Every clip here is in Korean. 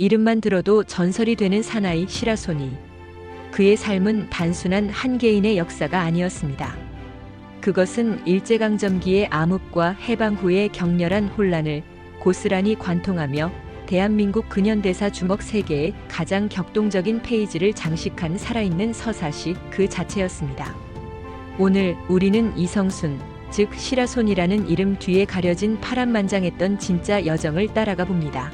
이름만 들어도 전설이 되는 사나이 시라소니. 그의 삶은 단순한 한 개인의 역사가 아니었습니다. 그것은 일제강점기의 암흑과 해방 후의 격렬한 혼란을 고스란히 관통하며 대한민국 근현대사 주먹 세계의 가장 격동적인 페이지를 장식한 살아있는 서사시 그 자체였습니다. 오늘 우리는 이성순, 즉 시라손이라는 이름 뒤에 가려진 파란만장했던 진짜 여정을 따라가 봅니다.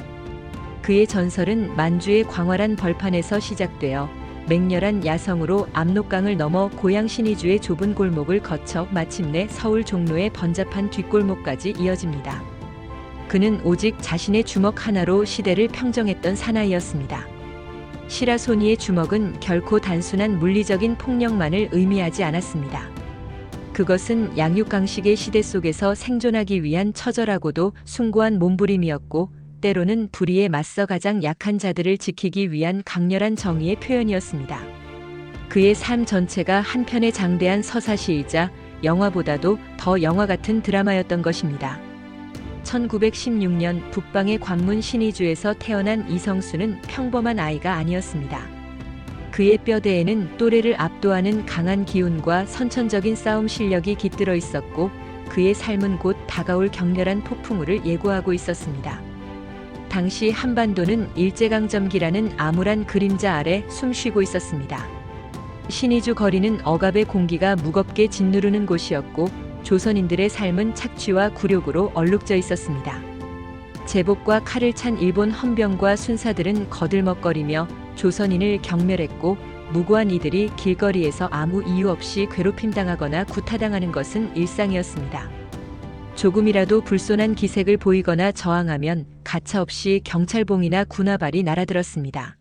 그의 전설은 만주의 광활한 벌판에서 시작되어 맹렬한 야성으로 압록강을 넘어 고향 신의주의 좁은 골목을 거쳐 마침내 서울 종로의 번잡한 뒷골목까지 이어집니다. 그는 오직 자신의 주먹 하나로 시대를 평정했던 사나이였습니다. 시라소니의 주먹은 결코 단순한 물리적인 폭력만을 의미하지 않았습니다. 그것은 양육강식의 시대 속에서 생존하기 위한 처절하고도 숭고한 몸부림이었고, 때로는 불의에 맞서 가장 약한 자들을 지키기 위한 강렬한 정의의 표현이었습니다. 그의 삶 전체가 한편의 장대한 서사시이자 영화보다도 더 영화 같은 드라마였던 것입니다. 1916년 북방의 관문 신의주에서 태어난 이성순은 평범한 아이가 아니었습니다. 그의 뼈대에는 또래를 압도하는 강한 기운과 선천적인 싸움 실력이 깃들어 있었고, 그의 삶은 곧 다가올 격렬한 폭풍우를 예고하고 있었습니다. 당시 한반도는 일제강점기라는 암울한 그림자 아래 숨쉬고 있었습니다. 신의주 거리는 억압의 공기가 무겁게 짓누르는 곳이었고, 조선인들의 삶은 착취와 굴욕으로 얼룩져 있었습니다. 제복과 칼을 찬 일본 헌병과 순사들은 거들먹거리며 조선인을 경멸했고, 무고한 이들이 길거리에서 아무 이유 없이 괴롭힘당하거나 구타당하는 것은 일상이었습니다. 조금이라도 불손한 기색을 보이거나 저항하면 가차없이 경찰봉이나 군화발이 날아들었습니다.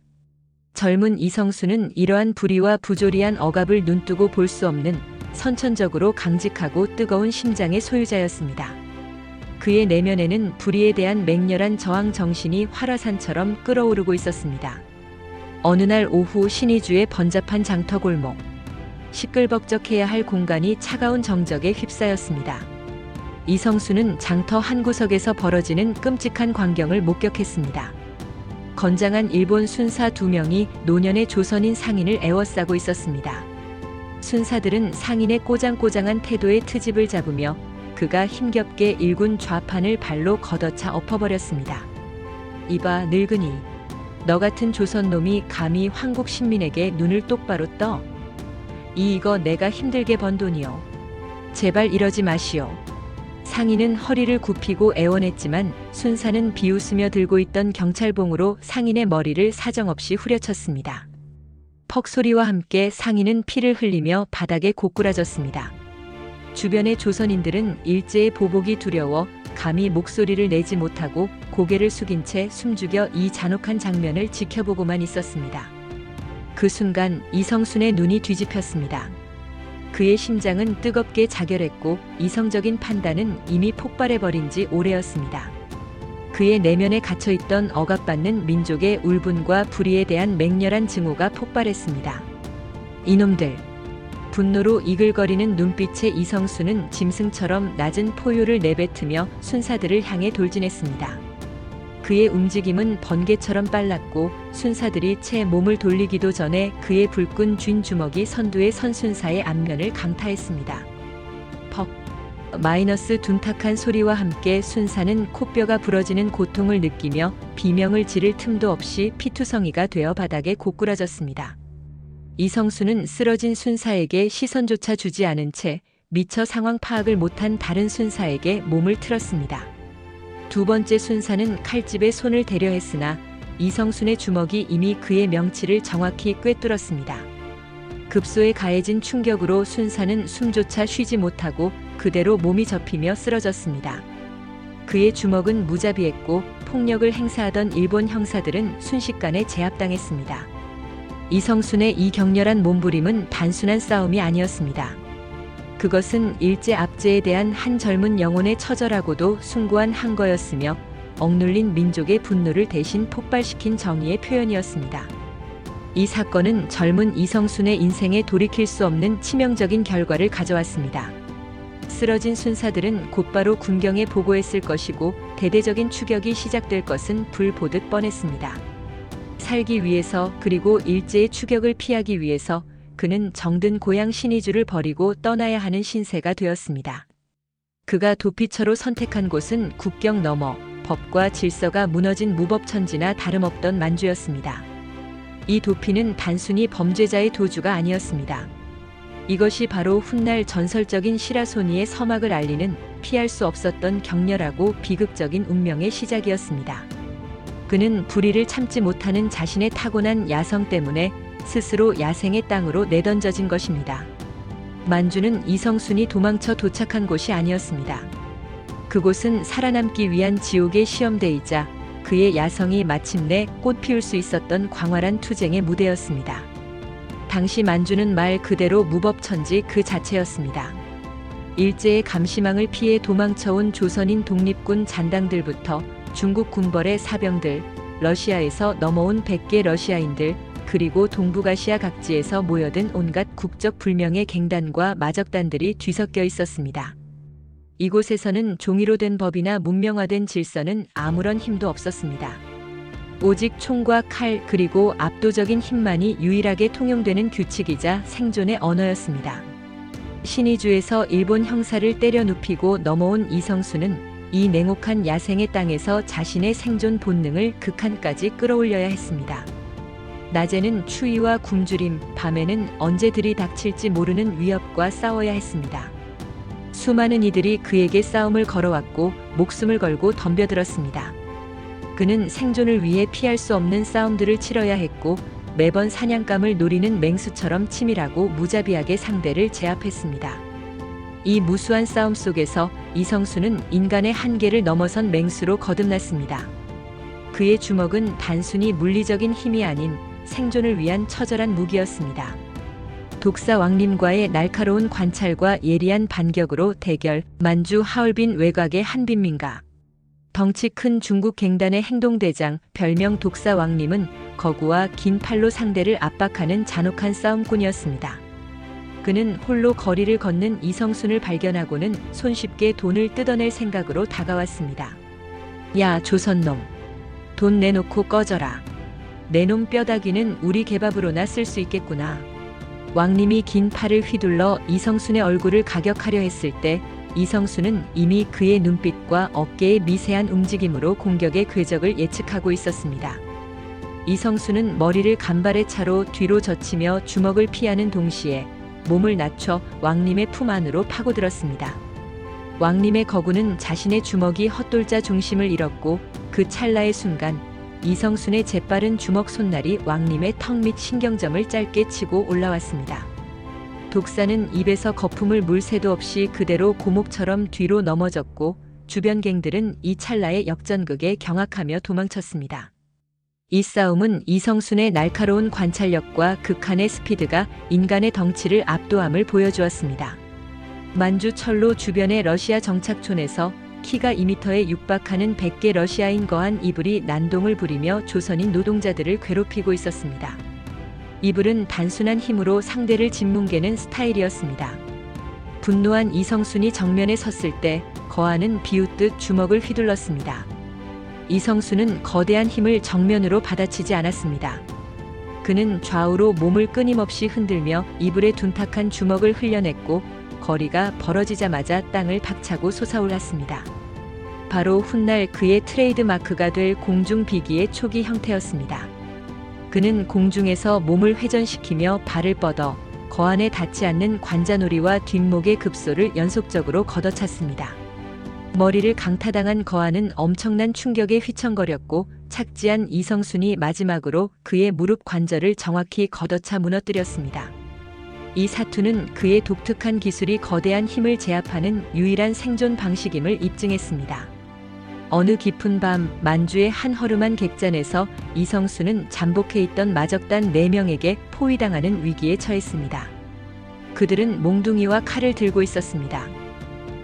젊은 이성순은 이러한 불의와 부조리한 억압을 눈뜨고 볼 수 없는 선천적으로 강직하고 뜨거운 심장의 소유자였습니다. 그의 내면에는 불의에 대한 맹렬한 저항 정신이 활화산처럼 끓어오르고 있었습니다. 어느 날 오후 신의주의 번잡한 장터골목. 시끌벅적해야 할 공간이 차가운 정적에 휩싸였습니다. 이성순은 장터 한 구석에서 벌어지는 끔찍한 광경을 목격했습니다. 건장한 일본 순사 2명이 노년의 조선인 상인을 에워싸고 있었습니다. 순사들은 상인의 꼬장꼬장한 태도에 트집을 잡으며 그가 힘겹게 일군 좌판을 발로 걷어차 엎어버렸습니다. 이봐 늙은이, 너 같은 조선놈이 감히 황국 신민에게 눈을 똑바로 떠? 이거 내가 힘들게 번 돈이요. 제발 이러지 마시오. 상인은 허리를 굽히고 애원했지만 순사는 비웃으며 들고 있던 경찰봉으로 상인의 머리를 사정없이 후려쳤습니다. 퍽 소리와 함께 상인은 피를 흘리며 바닥에 고꾸라졌습니다. 주변의 조선인들은 일제의 보복이 두려워 감히 목소리를 내지 못하고 고개를 숙인 채 숨죽여 이 잔혹한 장면을 지켜보고만 있었습니다. 그 순간 이성순의 눈이 뒤집혔습니다. 그의 심장은 뜨겁게 자결했고 이성적인 판단은 이미 폭발해버린 지 오래였습니다. 그의 내면에 갇혀있던 억압받는 민족의 울분과 불의에 대한 맹렬한 증오가 폭발했습니다. 이놈들! 분노로 이글거리는 눈빛의 이성순은 짐승처럼 낮은 포효를 내뱉으며 순사들을 향해 돌진했습니다. 그의 움직임은 번개처럼 빨랐고 순사들이 채 몸을 돌리기도 전에 그의 불끈 쥔 주먹이 선두의 선순사의 안면을 강타했습니다. 퍽! 마이너스 둔탁한 소리와 함께 순사는 코뼈가 부러지는 고통을 느끼며 비명을 지를 틈도 없이 피투성이가 되어 바닥에 고꾸라졌습니다. 이성순은 쓰러진 순사에게 시선조차 주지 않은 채 미처 상황 파악을 못한 다른 순사에게 몸을 틀었습니다. 두 번째 순사는 칼집에 손을 대려 했으나 이성순의 주먹이 이미 그의 명치를 정확히 꿰뚫었습니다. 급소에 가해진 충격으로 순사는 숨조차 쉬지 못하고 그대로 몸이 접히며 쓰러졌습니다. 그의 주먹은 무자비했고 폭력을 행사하던 일본 형사들은 순식간에 제압당했습니다. 이성순의 이 격렬한 몸부림은 단순한 싸움이 아니었습니다. 그것은 일제 압제에 대한 한 젊은 영혼의 처절하고도 숭고한 항거였으며 억눌린 민족의 분노를 대신 폭발시킨 정의의 표현이었습니다. 이 사건은 젊은 이성순의 인생에 돌이킬 수 없는 치명적인 결과를 가져왔습니다. 쓰러진 순사들은 곧바로 군경에 보고했을 것이고 대대적인 추격이 시작될 것은 불 보듯 뻔했습니다. 살기 위해서 그리고 일제의 추격을 피하기 위해서 그는 정든 고향 신의주를 버리고 떠나야 하는 신세가 되었습니다. 그가 도피처로 선택한 곳은 국경 너머 법과 질서가 무너진 무법천지나 다름없던 만주였습니다. 이 도피는 단순히 범죄자의 도주가 아니었습니다. 이것이 바로 훗날 전설적인 시라소니의 서막을 알리는 피할 수 없었던 격렬하고 비극적인 운명의 시작이었습니다. 그는 불의를 참지 못하는 자신의 타고난 야성 때문에 스스로 야생의 땅으로 내던져진 것입니다. 만주는 이성순이 도망쳐 도착한 곳이 아니었습니다. 그곳은 살아남기 위한 지옥의 시험대이자 그의 야성이 마침내 꽃 피울 수 있었던 광활한 투쟁의 무대였습니다. 당시 만주는 말 그대로 무법천지 그 자체였습니다. 일제의 감시망을 피해 도망쳐온 조선인 독립군 잔당들부터 중국 군벌의 사병들, 러시아에서 넘어온 100개 러시아인들, 그리고 동북아시아 각지에서 모여든 온갖 국적 불명의 갱단과 마적단들이 뒤섞여 있었습니다. 이곳에서는 종이로 된 법이나 문명화된 질서는 아무런 힘도 없었습니다. 오직 총과 칼 그리고 압도적인 힘만이 유일하게 통용되는 규칙이자 생존의 언어였습니다. 신의주에서 일본 형사를 때려 눕히고 넘어온 이성수는 이 냉혹한 야생의 땅에서 자신의 생존 본능을 극한까지 끌어올려야 했습니다. 낮에는 추위와 굶주림, 밤에는 언제 들이닥칠지 모르는 위협과 싸워야 했습니다. 수많은 이들이 그에게 싸움을 걸어왔고 목숨을 걸고 덤벼들었습니다. 그는 생존을 위해 피할 수 없는 싸움들을 치러야 했고 매번 사냥감을 노리는 맹수처럼 치밀하고 무자비하게 상대를 제압했습니다. 이 무수한 싸움 속에서 이성수는 인간의 한계를 넘어선 맹수로 거듭났습니다. 그의 주먹은 단순히 물리적인 힘이 아닌 생존을 위한 처절한 무기였습니다. 독사 왕림과의 날카로운 관찰과 예리한 반격으로 대결, 만주 하얼빈 외곽의 한빈민가. 덩치 큰 중국 갱단의 행동대장, 별명 독사 왕림은 거구와 긴 팔로 상대를 압박하는 잔혹한 싸움꾼이었습니다. 그는 홀로 거리를 걷는 이성순을 발견하고는 손쉽게 돈을 뜯어낼 생각으로 다가왔습니다. 야, 조선놈. 돈 내놓고 꺼져라. 내 놈 뼈다귀는 우리 개밥으로나 쓸 수 있겠구나. 왕림이 긴 팔을 휘둘러 이성순의 얼굴을 가격하려 했을 때 이성순은 이미 그의 눈빛과 어깨의 미세한 움직임으로 공격의 궤적을 예측하고 있었습니다. 이성순은 머리를 간발의 차로 뒤로 젖히며 주먹을 피하는 동시에 몸을 낮춰 왕림의 품 안으로 파고들었습니다. 왕림의 거구는 자신의 주먹이 헛돌자 중심을 잃었고 그 찰나의 순간 이성순의 재빠른 주먹 손날이 왕림의 턱 및 신경점을 짧게 치고 올라왔습니다. 독사는 입에서 거품을 물 새도 없이 그대로 고목처럼 뒤로 넘어졌고 주변 갱들은 이 찰나의 역전극에 경악하며 도망쳤습니다. 이 싸움은 이성순의 날카로운 관찰력과 극한의 스피드가 인간의 덩치를 압도함을 보여주었습니다. 만주 철로 주변의 러시아 정착촌에서 키가 2m에 육박하는 100개 러시아인 거한 이불이 난동을 부리며 조선인 노동자들을 괴롭히고 있었습니다. 이불은 단순한 힘으로 상대를 짓뭉개는 스타일이었습니다. 분노한 이성순이 정면에 섰을 때 거한은 비웃듯 주먹을 휘둘렀습니다. 이성순은 거대한 힘을 정면으로 받아치지 않았습니다. 그는 좌우로 몸을 끊임없이 흔들며 이불에 둔탁한 주먹을 흘려냈고 거리가 벌어지자마자 땅을 박차고 솟아올랐습니다. 바로 훗날 그의 트레이드 마크가 될 공중 비기의 초기 형태였습니다. 그는 공중에서 몸을 회전시키며 발을 뻗어 거한에 닿지 않는 관자놀이와 뒷목의 급소를 연속적으로 걷어찼습니다. 머리를 강타당한 거한은 엄청난 충격에 휘청거렸고 착지한 이성순이 마지막으로 그의 무릎 관절을 정확히 걷어차 무너뜨렸습니다. 이 사투는 그의 독특한 기술이 거대한 힘을 제압하는 유일한 생존 방식임을 입증했습니다. 어느 깊은 밤 만주의 한 허름한 객잔에서 이성순은 잠복해 있던 마적단 4명에게 포위당하는 위기에 처했습니다. 그들은 몽둥이와 칼을 들고 있었습니다.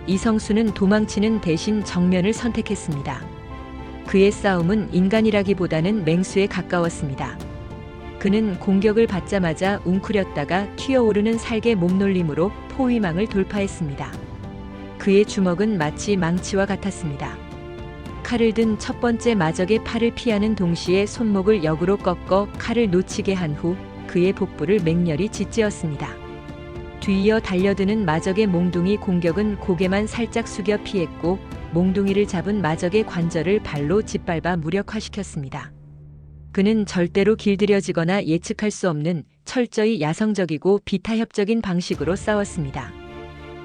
이성순은 도망치는 대신 정면을 선택했습니다. 그의 싸움은 인간이라기보다는 맹수에 가까웠습니다. 그는 공격을 받자마자 웅크렸다가 튀어오르는 살개 몸놀림으로 포위망을 돌파했습니다. 그의 주먹은 마치 망치와 같았습니다. 칼을 든 첫 번째 마적의 팔을 피하는 동시에 손목을 역으로 꺾어 칼을 놓치게 한 후 그의 복부를 맹렬히 짓지었습니다. 뒤이어 달려드는 마적의 몽둥이 공격은 고개만 살짝 숙여 피했고 몽둥이를 잡은 마적의 관절을 발로 짓밟아 무력화시켰습니다. 그는 절대로 길들여지거나 예측할 수 없는 철저히 야성적이고 비타협적인 방식으로 싸웠습니다.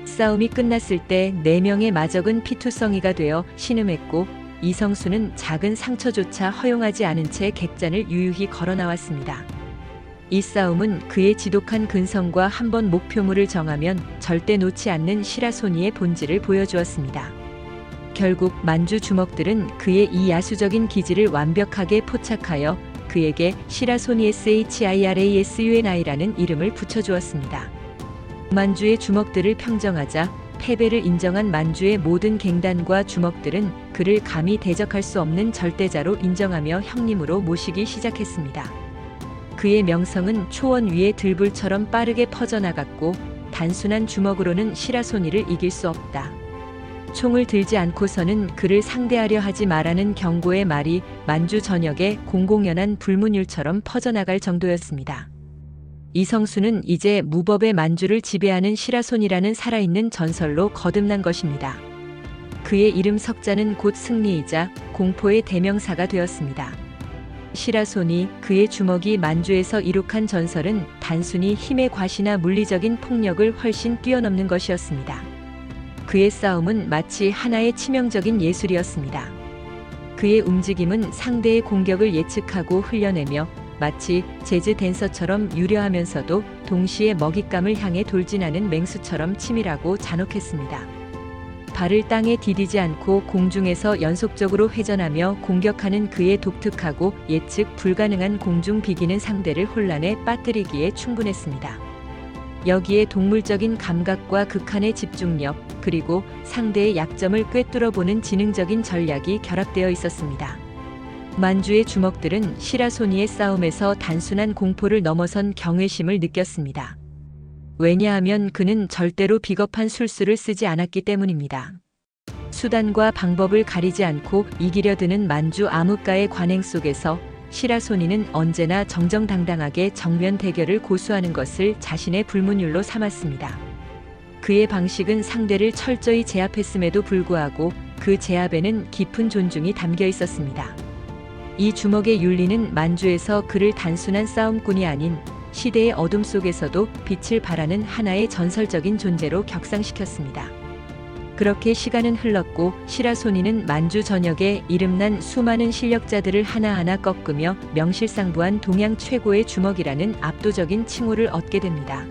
싸움이 끝났을 때 4명의 마적은 피투성이가 되어 신음했고 이성수는 작은 상처조차 허용하지 않은 채 객잔을 유유히 걸어 나왔습니다. 이 싸움은 그의 지독한 근성과 한 번 목표물을 정하면 절대 놓지 않는 시라소니의 본질을 보여주었습니다. 결국 만주 주먹들은 그의 이 야수적인 기질을 완벽하게 포착하여 그에게 시라소니 SHIRASUNI라는 이름을 붙여주었습니다. 만주의 주먹들을 평정하자 패배를 인정한 만주의 모든 갱단과 주먹들은 그를 감히 대적할 수 없는 절대자로 인정하며 형님으로 모시기 시작했습니다. 그의 명성은 초원 위의 들불처럼 빠르게 퍼져나갔고 단순한 주먹으로는 시라소니를 이길 수 없다. 총을 들지 않고서는 그를 상대하려 하지 마라는 경고의 말이 만주 전역에 공공연한 불문율처럼 퍼져나갈 정도였습니다. 이성수는 이제 무법의 만주를 지배하는 시라소니라는 살아있는 전설로 거듭난 것입니다. 그의 이름 석자는 곧 승리이자 공포의 대명사가 되었습니다. 시라소니, 그의 주먹이 만주에서 이룩한 전설은 단순히 힘의 과시나 물리적인 폭력을 훨씬 뛰어넘는 것이었습니다. 그의 싸움은 마치 하나의 치명적인 예술이었습니다. 그의 움직임은 상대의 공격을 예측하고 흘려내며 마치 재즈 댄서처럼 유려하면서도 동시에 먹잇감을 향해 돌진하는 맹수처럼 치밀하고 잔혹했습니다. 발을 땅에 디디지 않고 공중에서 연속적으로 회전하며 공격하는 그의 독특하고 예측 불가능한 공중 비기는 상대를 혼란에 빠뜨리기에 충분했습니다. 여기에 동물적인 감각과 극한의 집중력, 그리고 상대의 약점을 꿰뚫어보는 지능적인 전략이 결합되어 있었습니다. 만주의 주먹들은 시라소니의 싸움에서 단순한 공포를 넘어선 경외심을 느꼈습니다. 왜냐하면 그는 절대로 비겁한 술수를 쓰지 않았기 때문입니다. 수단과 방법을 가리지 않고 이기려 드는 만주 암흑가의 관행 속에서 시라소니는 언제나 정정당당하게 정면 대결을 고수하는 것을 자신의 불문율로 삼았습니다. 그의 방식은 상대를 철저히 제압했음에도 불구하고 그 제압에는 깊은 존중이 담겨 있었습니다. 이 주먹의 윤리는 만주에서 그를 단순한 싸움꾼이 아닌 시대의 어둠 속에서도 빛을 발하는 하나의 전설적인 존재로 격상시켰습니다. 그렇게 시간은 흘렀고 시라소니는 만주 전역에 이름난 수많은 실력자들을 하나하나 꺾으며 명실상부한 동양 최고의 주먹이라는 압도적인 칭호를 얻게 됩니다.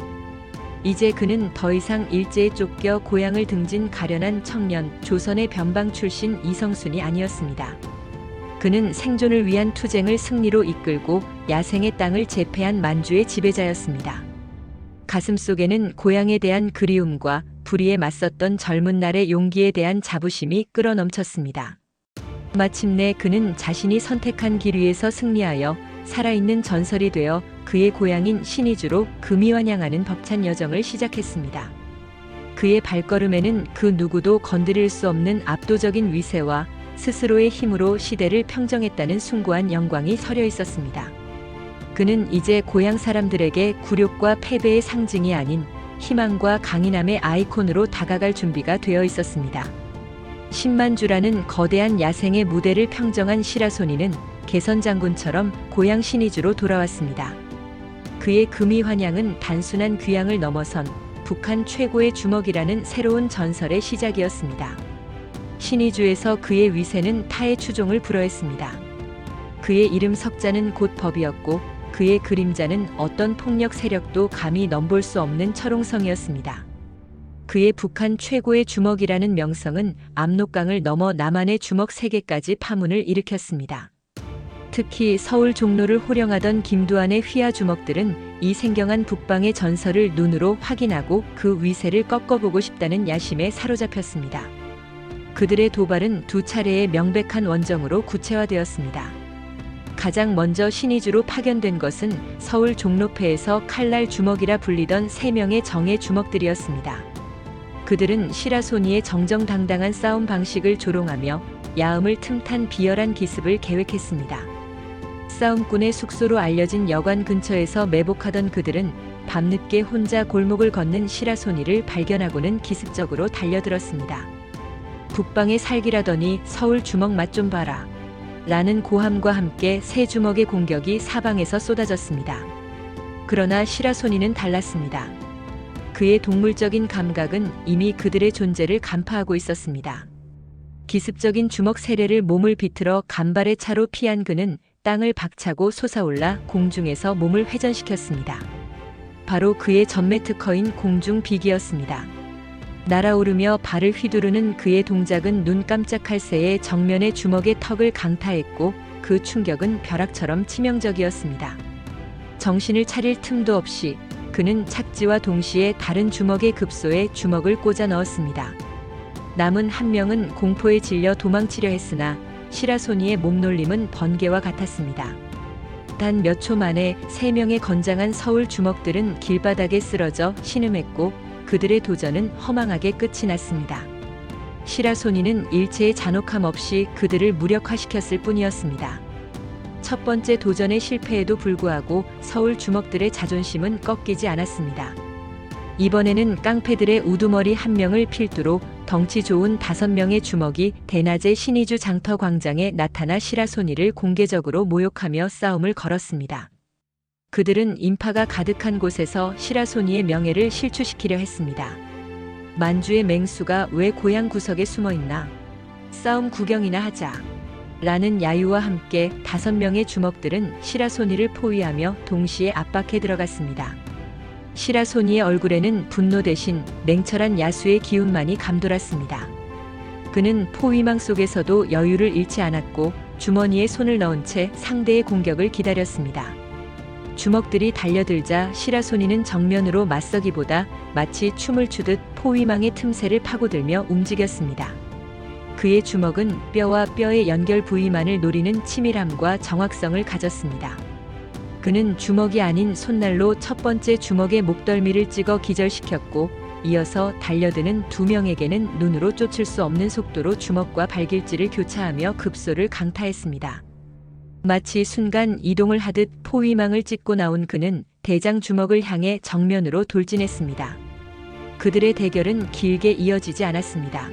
이제 그는 더 이상 일제에 쫓겨 고향을 등진 가련한 청년, 조선의 변방 출신 이성순이 아니었습니다. 그는 생존을 위한 투쟁을 승리로 이끌고 야생의 땅을 제패한 만주의 지배자였습니다. 가슴속에는 고향에 대한 그리움과 불의에 맞섰던 젊은 날의 용기에 대한 자부심이 끌어넘쳤습니다. 마침내 그는 자신이 선택한 길 위에서 승리하여 살아있는 전설이 되어 그의 고향인 신의주로 금이 환영하는 벅찬 여정을 시작했습니다. 그의 발걸음에는 그 누구도 건드릴 수 없는 압도적인 위세와 스스로의 힘으로 시대를 평정했다는 숭고한 영광이 서려 있었습니다. 그는 이제 고향 사람들에게 굴욕과 패배의 상징이 아닌 희망과 강인함의 아이콘으로 다가갈 준비가 되어 있었습니다. 10만주라는 거대한 야생의 무대를 평정한 시라소니는 개선장군처럼 고향 신의주로 돌아왔습니다. 그의 금이 환양은 단순한 귀향을 넘어선 북한 최고의 주먹이라는 새로운 전설의 시작이었습니다. 신의주에서 그의 위세는 타의 추종을 불허했습니다. 그의 이름 석자는 곧 법이었고 그의 그림자는 어떤 폭력 세력도 감히 넘볼 수 없는 철옹성이었습니다. 그의 북한 최고의 주먹이라는 명성은 압록강을 넘어 남한의 주먹 세계까지 파문을 일으켰습니다. 특히 서울 종로를 호령하던 김두한의 휘하 주먹들은 이 생경한 북방의 전설을 눈으로 확인하고 그 위세를 꺾어보고 싶다는 야심에 사로잡혔습니다. 그들의 도발은 두 차례의 명백한 원정으로 구체화되었습니다. 가장 먼저 신의주로 파견된 것은 서울 종로패에서 칼날 주먹이라 불리던 3명의 정예 주먹들이었습니다. 그들은 시라소니의 정정당당한 싸움 방식을 조롱하며 야음을 틈탄 비열한 기습을 계획했습니다. 싸움꾼의 숙소로 알려진 여관 근처에서 매복하던 그들은 밤늦게 혼자 골목을 걷는 시라소니를 발견하고는 기습적으로 달려들었습니다. 북방의 살기라더니 서울 주먹 맛 좀 봐라. 라는 고함과 함께 세 주먹의 공격이 사방에서 쏟아졌습니다. 그러나 시라소니는 달랐습니다. 그의 동물적인 감각은 이미 그들의 존재를 간파하고 있었습니다. 기습적인 주먹 세례를 몸을 비틀어 간발의 차로 피한 그는 땅을 박차고 솟아올라 공중에서 몸을 회전시켰습니다. 바로 그의 전매 특허인 공중 비기였습니다. 날아오르며 발을 휘두르는 그의 동작은 눈 깜짝할 새에 정면의 주먹의 턱을 강타했고 그 충격은 벼락처럼 치명적이었습니다. 정신을 차릴 틈도 없이 그는 착지와 동시에 다른 주먹의 급소에 주먹을 꽂아 넣었습니다. 남은 한 명은 공포에 질려 도망치려 했으나 시라소니의 몸놀림은 번개와 같았습니다. 단 몇 초 만에 3명의 건장한 서울 주먹들은 길바닥에 쓰러져 신음했고 그들의 도전은 허망하게 끝이 났습니다. 시라소니는 일체의 잔혹함 없이 그들을 무력화시켰을 뿐이었습니다. 첫 번째 도전의 실패에도 불구하고 서울 주먹들의 자존심은 꺾이지 않았습니다. 이번에는 깡패들의 우두머리 한 명을 필두로 덩치 좋은 5명의 주먹이 대낮에 신의주 장터 광장에 나타나 시라소니를 공개적으로 모욕하며 싸움을 걸었습니다. 그들은 인파가 가득한 곳에서 시라소니의 명예를 실추시키려 했습니다. 만주의 맹수가 왜 고향 구석에 숨어있나? 싸움 구경이나 하자. 라는 야유와 함께 5명의 주먹들은 시라소니를 포위하며 동시에 압박해 들어갔습니다. 시라소니의 얼굴에는 분노 대신 냉철한 야수의 기운만이 감돌았습니다. 그는 포위망 속에서도 여유를 잃지 않았고 주머니에 손을 넣은 채 상대의 공격을 기다렸습니다. 주먹들이 달려들자 시라소니는 정면으로 맞서기보다 마치 춤을 추듯 포위망의 틈새를 파고들며 움직였습니다. 그의 주먹은 뼈와 뼈의 연결 부위만을 노리는 치밀함과 정확성을 가졌습니다. 그는 주먹이 아닌 손날로 첫 번째 주먹의 목덜미를 찍어 기절시켰고 이어서 달려드는 2명에게는 눈으로 쫓을 수 없는 속도로 주먹과 발길질을 교차하며 급소를 강타했습니다. 마치 순간 이동을 하듯 포위망을 찢고 나온 그는 대장 주먹을 향해 정면으로 돌진했습니다. 그들의 대결은 길게 이어지지 않았습니다.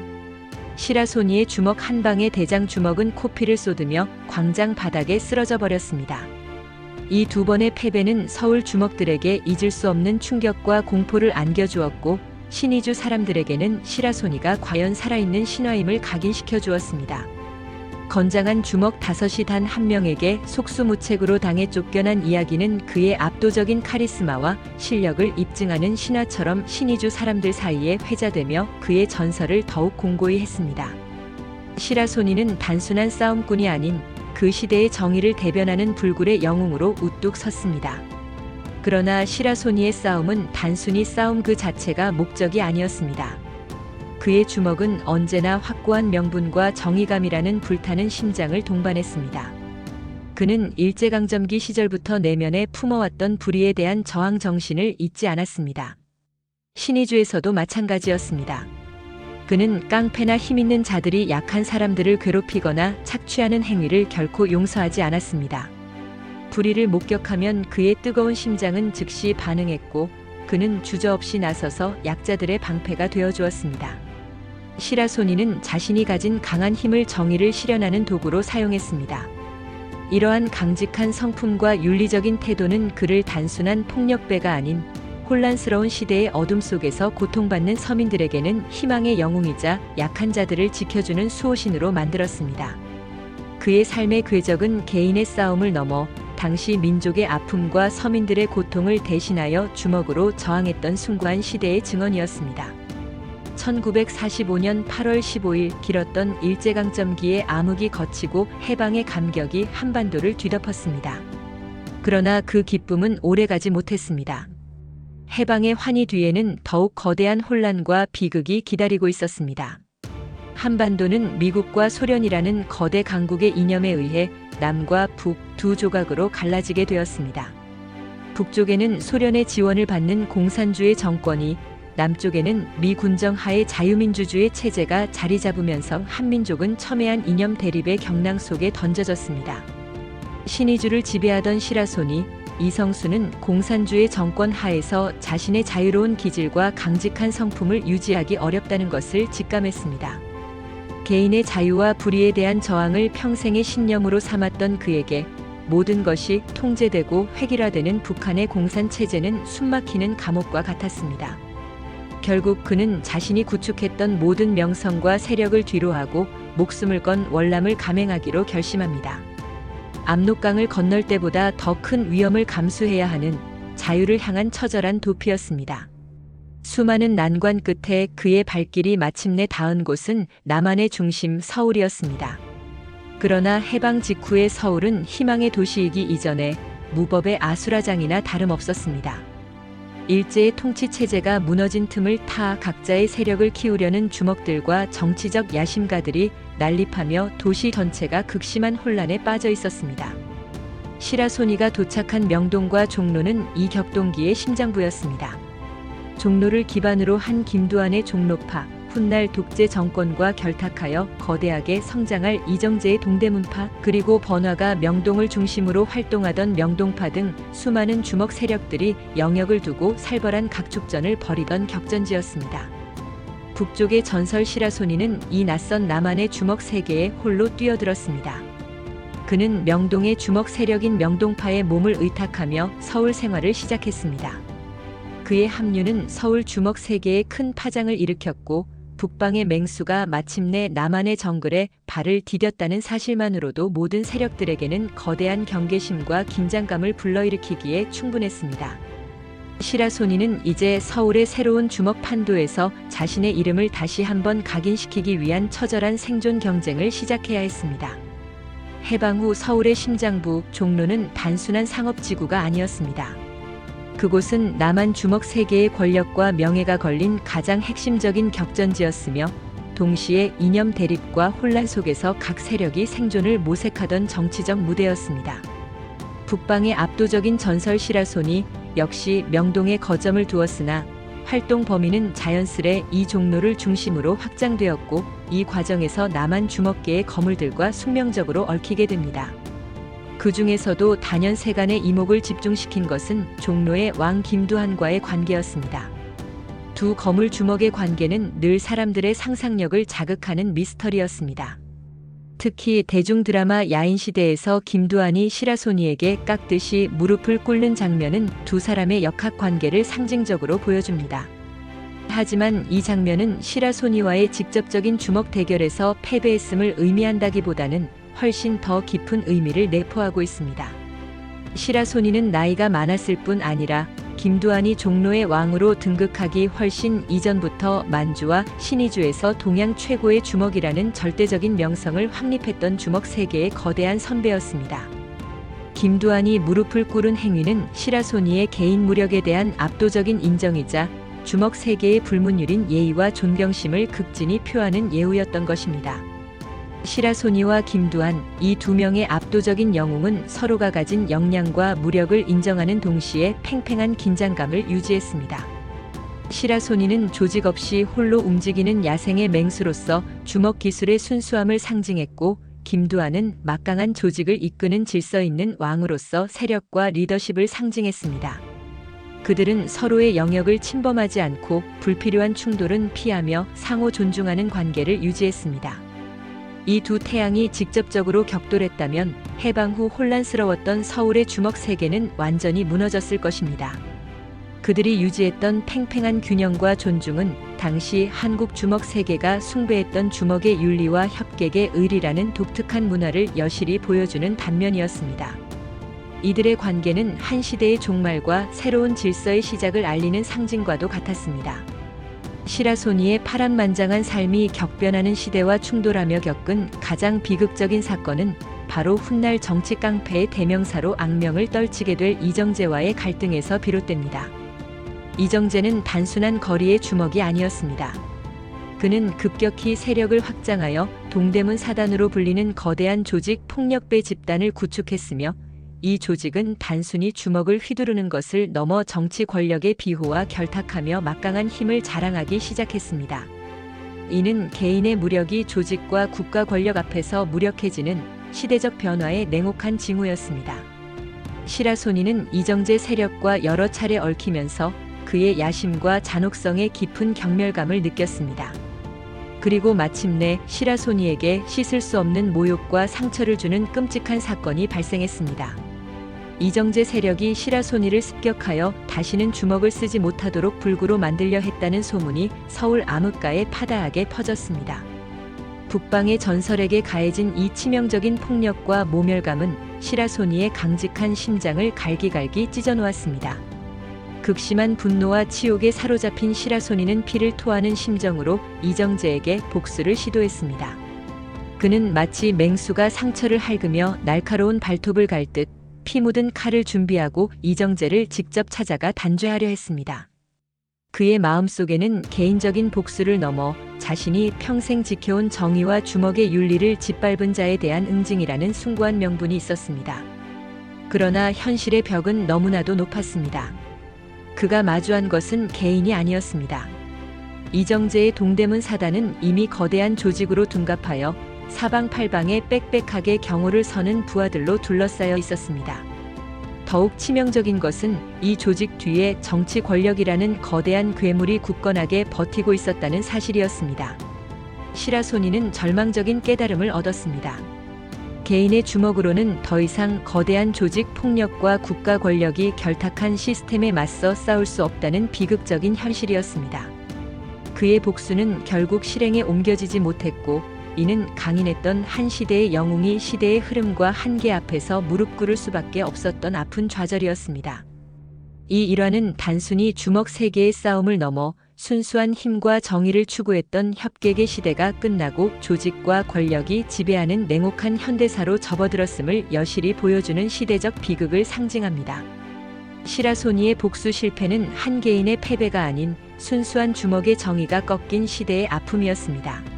시라소니의 주먹 한 방에 대장 주먹은 코피를 쏟으며 광장 바닥에 쓰러져 버렸습니다. 이 2번의 패배는 서울 주먹들에게 잊을 수 없는 충격과 공포를 안겨주었고 신의주 사람들에게는 시라소니가 과연 살아있는 신화임을 각인시켜 주었습니다. 건장한 주먹 5이 단 한 명에게 속수무책으로 당해 쫓겨난 이야기는 그의 압도적인 카리스마와 실력을 입증하는 신화처럼 신의주 사람들 사이에 회자되며 그의 전설을 더욱 공고히 했습니다. 시라소니는 단순한 싸움꾼이 아닌 그 시대의 정의를 대변하는 불굴의 영웅으로 우뚝 섰습니다. 그러나 시라소니의 싸움은 단순히 싸움 그 자체가 목적이 아니었습니다. 그의 주먹은 언제나 확고한 명분과 정의감이라는 불타는 심장을 동반했습니다. 그는 일제강점기 시절부터 내면에 품어왔던 불의에 대한 저항 정신을 잊지 않았습니다. 신의주에서도 마찬가지였습니다. 그는 깡패나 힘있는 자들이 약한 사람들을 괴롭히거나 착취하는 행위를 결코 용서하지 않았습니다. 불의를 목격하면 그의 뜨거운 심장은 즉시 반응했고 그는 주저없이 나서서 약자들의 방패가 되어주었습니다. 시라소니는 자신이 가진 강한 힘을 정의를 실현하는 도구로 사용했습니다. 이러한 강직한 성품과 윤리적인 태도는 그를 단순한 폭력배가 아닌 혼란스러운 시대의 어둠 속에서 고통받는 서민들에게는 희망의 영웅이자 약한 자들을 지켜주는 수호신으로 만들었습니다. 그의 삶의 궤적은 개인의 싸움을 넘어 당시 민족의 아픔과 서민들의 고통을 대신하여 주먹으로 저항했던 숭고한 시대의 증언이었습니다. 1945년 8월 15일 길었던 일제강점기의 암흑이 거치고 해방의 감격이 한반도를 뒤덮었습니다. 그러나 그 기쁨은 오래가지 못했습니다. 해방의 환희 뒤에는 더욱 거대한 혼란과 비극이 기다리고 있었습니다. 한반도는 미국과 소련이라는 거대 강국의 이념에 의해 남과 북 두 조각으로 갈라지게 되었습니다. 북쪽에는 소련의 지원을 받는 공산주의 정권이, 남쪽에는 미 군정 하에 자유민주주의 체제가 자리 잡으면서 한민족은 첨예한 이념 대립의 경랑 속에 던져졌습니다. 신의주를 지배하던 시라소니, 이성수는 공산주의 정권 하에서 자신의 자유로운 기질과 강직한 성품을 유지하기 어렵다는 것을 직감했습니다. 개인의 자유와 불의에 대한 저항을 평생의 신념으로 삼았던 그에게 모든 것이 통제되고 획일화되는 북한의 공산체제는 숨막히는 감옥과 같았습니다. 결국 그는 자신이 구축했던 모든 명성과 세력을 뒤로하고 목숨을 건 월남을 감행하기로 결심합니다. 압록강을 건널 때보다 더 큰 위험을 감수해야 하는 자유를 향한 처절한 도피였습니다. 수많은 난관 끝에 그의 발길이 마침내 닿은 곳은 남한의 중심 서울이었습니다. 그러나 해방 직후의 서울은 희망의 도시이기 이전에 무법의 아수라장이나 다름없었습니다. 일제의 통치 체제가 무너진 틈을 타 각자의 세력을 키우려는 주먹들과 정치적 야심가들이 난립하며 도시 전체가 극심한 혼란에 빠져 있었습니다. 시라소니가 도착한 명동과 종로는 이 격동기의 심장부였습니다. 종로를 기반으로 한 김두한의 종로파, 훗날 독재 정권과 결탁하여 거대하게 성장할 이정재의 동대문파, 그리고 번화가 명동을 중심으로 활동하던 명동파 등 수많은 주먹 세력들이 영역을 두고 살벌한 각축전을 벌이던 격전지였습니다. 북쪽의 전설 시라소니는 이 낯선 남한의 주먹 세계에 홀로 뛰어들었습니다. 그는 명동의 주먹 세력인 명동파에 몸을 의탁하며 서울 생활을 시작했습니다. 그의 합류는 서울 주먹 세계에 큰 파장을 일으켰고 북방의 맹수가 마침내 남한의 정글에 발을 디뎠다는 사실만으로도 모든 세력들에게는 거대한 경계심과 긴장감을 불러일으키기에 충분했습니다. 시라소니는 이제 서울의 새로운 주먹 판도에서 자신의 이름을 다시 한번 각인시키기 위한 처절한 생존 경쟁을 시작해야 했습니다. 해방 후 서울의 심장부 종로는 단순한 상업지구가 아니었습니다. 그곳은 남한 주먹 세계의 권력과 명예가 걸린 가장 핵심적인 격전지였으며 동시에 이념 대립과 혼란 속에서 각 세력이 생존을 모색하던 정치적 무대였습니다. 북방의 압도적인 전설 시라소니 역시 명동에 거점을 두었으나 활동 범위는 자연스레 이 종로를 중심으로 확장되었고 이 과정에서 남한 주먹계의 거물들과 숙명적으로 얽히게 됩니다. 그 중에서도 단연 세간의 이목을 집중시킨 것은 종로의 왕 김두한과의 관계였습니다. 두 거물 주먹의 관계는 늘 사람들의 상상력을 자극하는 미스터리였습니다. 특히 대중 드라마 야인시대에서 김두한이 시라소니에게 깍듯이 무릎을 꿇는 장면은 두 사람의 역학관계를 상징적으로 보여줍니다. 하지만 이 장면은 시라소니와의 직접적인 주먹 대결에서 패배했음을 의미한다기보다는 훨씬 더 깊은 의미를 내포하고 있습니다. 시라소니는 나이가 많았을 뿐 아니라 김두한이 종로의 왕으로 등극하기 훨씬 이전부터 만주와 신의주에서 동양 최고의 주먹이라는 절대적인 명성을 확립했던 주먹 세계의 거대한 선배였습니다. 김두한이 무릎을 꿇은 행위는 시라소니의 개인 무력에 대한 압도적인 인정이자 주먹 세계의 불문율인 예의와 존경심을 극진히 표하는 예우였던 것입니다. 시라소니와 김두한, 이 두 명의 압도적인 영웅은 서로가 가진 역량과 무력을 인정하는 동시에 팽팽한 긴장감을 유지했습니다. 시라소니는 조직 없이 홀로 움직이는 야생의 맹수로서 주먹 기술의 순수함을 상징했고, 김두한은 막강한 조직을 이끄는 질서 있는 왕으로서 세력과 리더십을 상징했습니다. 그들은 서로의 영역을 침범하지 않고 불필요한 충돌은 피하며 상호 존중하는 관계를 유지했습니다. 이 두 태양이 직접적으로 격돌했다면 해방 후 혼란스러웠던 서울의 주먹 세계는 완전히 무너졌을 것입니다. 그들이 유지했던 팽팽한 균형과 존중은 당시 한국 주먹 세계가 숭배했던 주먹의 윤리와 협객의 의리라는 독특한 문화를 여실히 보여주는 단면이었습니다. 이들의 관계는 한 시대의 종말과 새로운 질서의 시작을 알리는 상징과도 같았습니다. 시라소니의 파란만장한 삶이 격변하는 시대와 충돌하며 겪은 가장 비극적인 사건은 바로 훗날 정치 깡패의 대명사로 악명을 떨치게 될 이정재와의 갈등에서 비롯됩니다. 이정재는 단순한 거리의 주먹이 아니었습니다. 그는 급격히 세력을 확장하여 동대문 사단으로 불리는 거대한 조직 폭력배 집단을 구축했으며 이 조직은 단순히 주먹을 휘두르는 것을 넘어 정치 권력의 비호와 결탁하며 막강한 힘을 자랑하기 시작했습니다. 이는 개인의 무력이 조직과 국가 권력 앞에서 무력해지는 시대적 변화의 냉혹한 징후였습니다. 시라소니는 이정재 세력과 여러 차례 얽히면서 그의 야심과 잔혹성에 깊은 경멸감을 느꼈습니다. 그리고 마침내 시라소니에게 씻을 수 없는 모욕과 상처를 주는 끔찍한 사건이 발생했습니다. 이정재 세력이 시라소니를 습격하여 다시는 주먹을 쓰지 못하도록 불구로 만들려 했다는 소문이 서울 암흑가에 파다하게 퍼졌습니다. 북방의 전설에게 가해진 이 치명적인 폭력과 모멸감은 시라소니의 강직한 심장을 갈기갈기 찢어놓았습니다. 극심한 분노와 치욕에 사로잡힌 시라소니는 피를 토하는 심정으로 이정재에게 복수를 시도했습니다. 그는 마치 맹수가 상처를 핥으며 날카로운 발톱을 갈 듯 피 묻은 칼을 준비하고 이정재를 직접 찾아가 단죄하려 했습니다. 그의 마음속에는 개인적인 복수를 넘어 자신이 평생 지켜온 정의와 주먹의 윤리를 짓밟은 자에 대한 응징이라는 숭고한 명분이 있었습니다. 그러나 현실의 벽은 너무나도 높았습니다. 그가 마주한 것은 개인이 아니었습니다. 이정재의 동대문 사단은 이미 거대한 조직으로 둔갑하여 사방팔방에 빽빽하게 경호를 서는 부하들로 둘러싸여 있었습니다. 더욱 치명적인 것은 이 조직 뒤에 정치 권력이라는 거대한 괴물이 굳건하게 버티고 있었다는 사실이었습니다. 시라소니는 절망적인 깨달음을 얻었습니다. 개인의 주먹으로는 더 이상 거대한 조직 폭력과 국가 권력이 결탁한 시스템에 맞서 싸울 수 없다는 비극적인 현실이었습니다. 그의 복수는 결국 실행에 옮겨지지 못했고, 이는 강인했던 한 시대의 영웅이 시대의 흐름과 한계 앞에서 무릎 꿇을 수밖에 없었던 아픈 좌절이었습니다. 이 일화는 단순히 주먹 세 개의 싸움을 넘어 순수한 힘과 정의를 추구했던 협객의 시대가 끝나고 조직과 권력이 지배하는 냉혹한 현대사로 접어들었음을 여실히 보여주는 시대적 비극을 상징합니다. 시라소니의 복수 실패는 한 개인의 패배가 아닌 순수한 주먹의 정의가 꺾인 시대의 아픔이었습니다.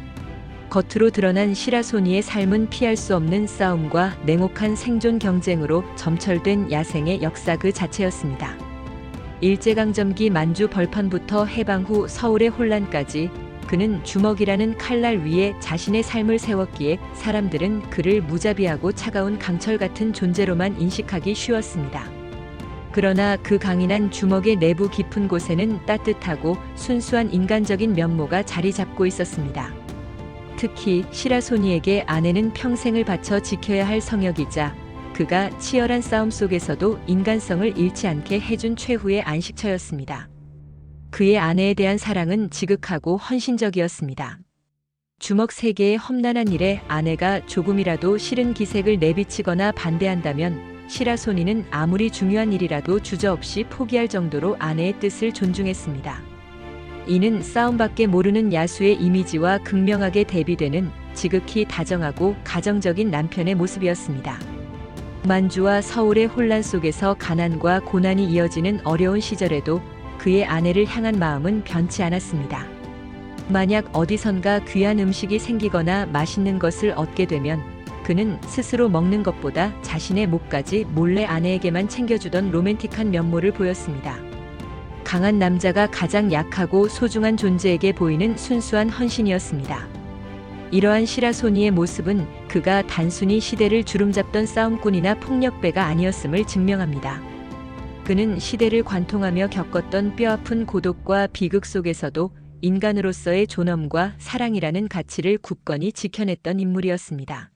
겉으로 드러난 시라소니의 삶은 피할 수 없는 싸움과 냉혹한 생존 경쟁으로 점철된 야생의 역사 그 자체였습니다. 일제강점기 만주 벌판부터 해방 후 서울의 혼란까지 그는 주먹이라는 칼날 위에 자신의 삶을 세웠기에 사람들은 그를 무자비하고 차가운 강철 같은 존재로만 인식하기 쉬웠습니다. 그러나 그 강인한 주먹의 내부 깊은 곳에는 따뜻하고 순수한 인간적인 면모가 자리 잡고 있었습니다. 특히 시라소니에게 아내는 평생을 바쳐 지켜야 할 성역이자 그가 치열한 싸움 속에서도 인간성을 잃지 않게 해준 최후의 안식처였습니다. 그의 아내에 대한 사랑은 지극하고 헌신적이었습니다. 주먹 세 개의 험난한 일에 아내가 조금이라도 싫은 기색을 내비치거나 반대한다면 시라소니는 아무리 중요한 일이라도 주저없이 포기할 정도로 아내의 뜻을 존중했습니다. 이는 싸움밖에 모르는 야수의 이미지와 극명하게 대비되는 지극히 다정하고 가정적인 남편의 모습이었습니다. 만주와 서울의 혼란 속에서 가난과 고난이 이어지는 어려운 시절에도 그의 아내를 향한 마음은 변치 않았습니다. 만약 어디선가 귀한 음식이 생기거나 맛있는 것을 얻게 되면 그는 스스로 먹는 것보다 자신의 목까지 몰래 아내에게만 챙겨주던 로맨틱한 면모를 보였습니다. 강한 남자가 가장 약하고 소중한 존재에게 보이는 순수한 헌신이었습니다. 이러한 시라소니의 모습은 그가 단순히 시대를 주름잡던 싸움꾼이나 폭력배가 아니었음을 증명합니다. 그는 시대를 관통하며 겪었던 뼈아픈 고독과 비극 속에서도 인간으로서의 존엄과 사랑이라는 가치를 굳건히 지켜냈던 인물이었습니다.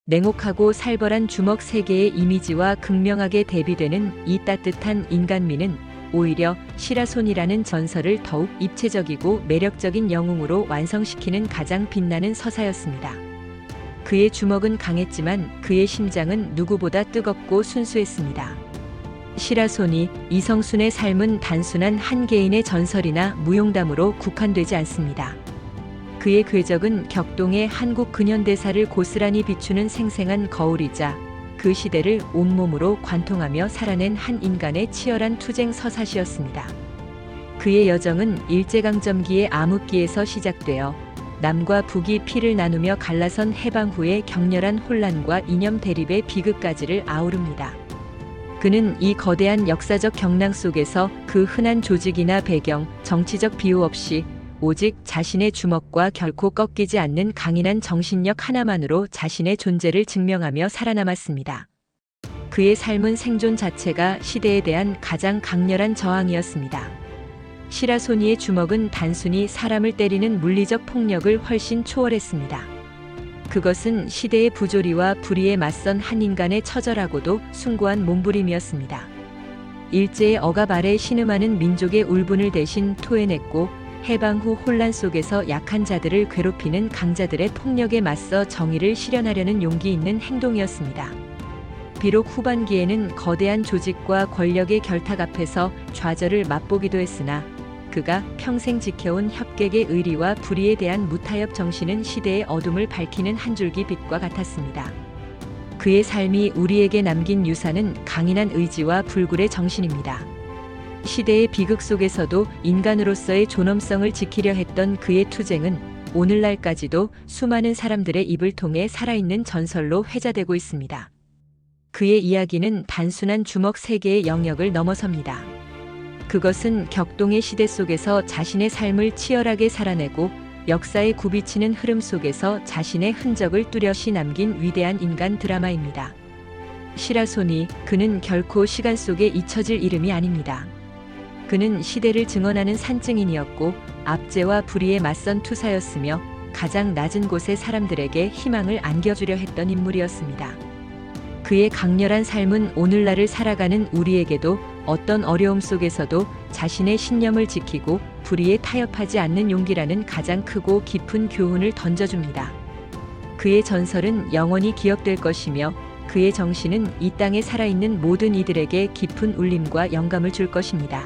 냉혹하고 살벌한 주먹 세 개의 이미지와 극명하게 대비되는 이 따뜻한 인간미는 오히려 시라소니라는 전설을 더욱 입체적이고 매력적인 영웅으로 완성시키는 가장 빛나는 서사였습니다. 그의 주먹은 강했지만 그의 심장은 누구보다 뜨겁고 순수했습니다. 시라소니, 이성순의 삶은 단순한 한 개인의 전설이나 무용담으로 국한되지 않습니다. 그의 궤적은 격동의 한국 근현대사를 고스란히 비추는 생생한 거울이자 그 시대를 온몸으로 관통하며 살아낸 한 인간의 치열한 투쟁 서사시였습니다. 그의 여정은 일제강점기의 암흑기에서 시작되어 남과 북이 피를 나누며 갈라선 해방 후의 격렬한 혼란과 이념 대립의 비극까지를 아우릅니다. 그는 이 거대한 역사적 경랑 속에서 그 흔한 조직이나 배경, 정치적 비유 없이 오직 자신의 주먹과 결코 꺾이지 않는 강인한 정신력 하나만으로 자신의 존재를 증명하며 살아남았습니다. 그의 삶은 생존 자체가 시대에 대한 가장 강렬한 저항이었습니다. 시라소니의 주먹은 단순히 사람을 때리는 물리적 폭력을 훨씬 초월했습니다. 그것은 시대의 부조리와 불의에 맞선 한 인간의 처절하고도 숭고한 몸부림이었습니다. 일제의 억압 아래 신음하는 민족의 울분을 대신 토해냈고 해방 후 혼란 속에서 약한 자들을 괴롭히는 강자들의 폭력에 맞서 정의를 실현하려는 용기 있는 행동이었습니다. 비록 후반기에는 거대한 조직과 권력의 결탁 앞에서 좌절을 맛보기도 했으나 그가 평생 지켜온 협객의 의리와 불의에 대한 무타협 정신은 시대의 어둠을 밝히는 한 줄기 빛과 같았습니다. 그의 삶이 우리에게 남긴 유산은 강인한 의지와 불굴의 정신입니다. 시대의 비극 속에서도 인간으로서의 존엄성을 지키려 했던 그의 투쟁은 오늘날까지도 수많은 사람들의 입을 통해 살아있는 전설로 회자되고 있습니다. 그의 이야기는 단순한 주먹 세계의 영역을 넘어섭니다. 그것은 격동의 시대 속에서 자신의 삶을 치열하게 살아내고 역사의 굽이치는 흐름 속에서 자신의 흔적을 뚜렷이 남긴 위대한 인간 드라마입니다. 시라소니, 그는 결코 시간 속에 잊혀질 이름이 아닙니다. 그는 시대를 증언하는 산증인이었고 압제와 불의에 맞선 투사였으며 가장 낮은 곳의 사람들에게 희망을 안겨주려 했던 인물이었습니다. 그의 강렬한 삶은 오늘날을 살아가는 우리에게도 어떤 어려움 속에서도 자신의 신념을 지키고 불의에 타협하지 않는 용기라는 가장 크고 깊은 교훈을 던져줍니다. 그의 전설은 영원히 기억될 것이며 그의 정신은 이 땅에 살아있는 모든 이들에게 깊은 울림과 영감을 줄 것입니다.